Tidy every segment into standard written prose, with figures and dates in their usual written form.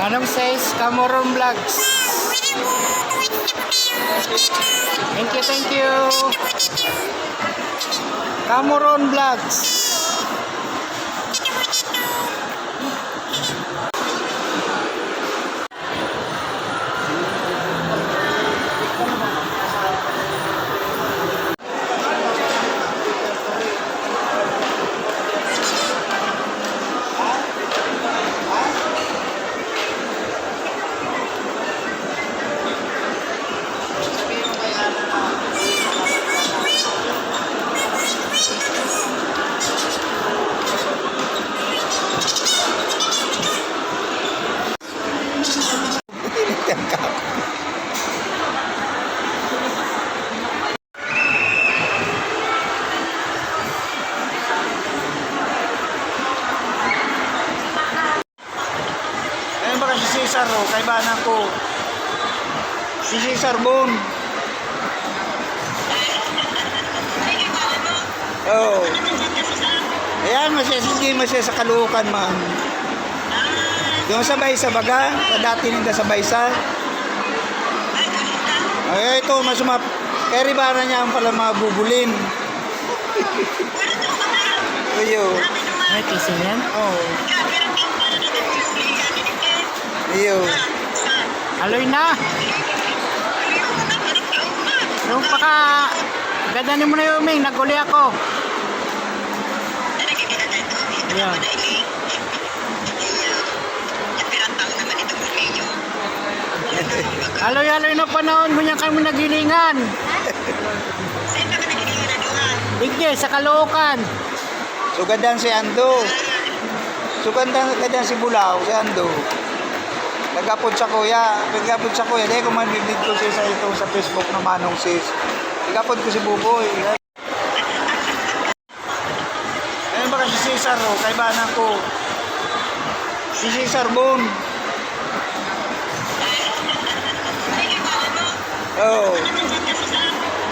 Anong says Cameron Vlogs? Thank you, thank you. Cameron Vlogs. Ayun ba si Cesar, oh, kaibanan ko. Si Cesar Bon. Oh. Ayan, hindi masaya sa Caloocan, ma'am. Doon sa Baysa baga, sa dati ninda sa Baysa. Ay, ito, masumap. Kaya ribara niya ang pala mga bubulin. Ayo. May kissing yan? Oh. Ayo. Aloy na! Nung paka... Gadanin mo na yung Ming, naguli ako. Ayan. Aloy-aloy na panahon, ganyan kayo nagilingan. Digde, sa Caloocan. Sugadan si Ando. Sugadan si Bulao, si Ando. Nagapod sa kuya. Dahil kung manibid ko siya sa ito sa Facebook na Manong Sis. Nagapod ko si Buboy. Ayun ba si Cesar, oh, kaibanan ko. Si Cesar Bon. Oh.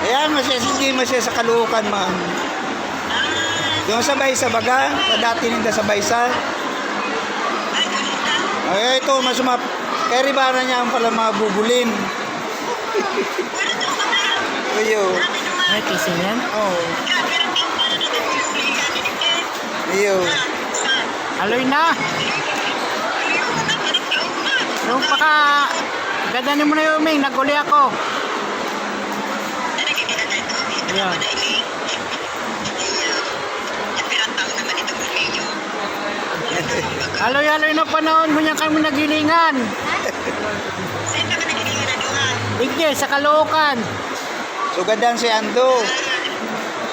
Ayan, hindi masaya sa Caloocan, ma'am. Doon sa Baysa baga, sa dati ninda sa Baysa. Ay, ito, masumap. Kaya ribara niya ang pala mga bubulin. Ayo. May kissing yan? Oh. Ayo. Aloy na! Nung paka... Gadanin mo na yung Ming, naguli ako. Ayan. Aloy-aloy na panahon, ganyan kayo nagilingan. Digde, sa Caloocan. Sugadan si Ando.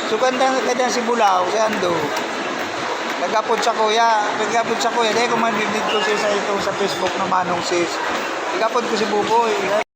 Sugadan si Bulao, si Ando. Nagapod sa kuya. Dahil kung manibid ko siya sa ito sa Facebook na Manong Sis. Nagapod ko si Buboy.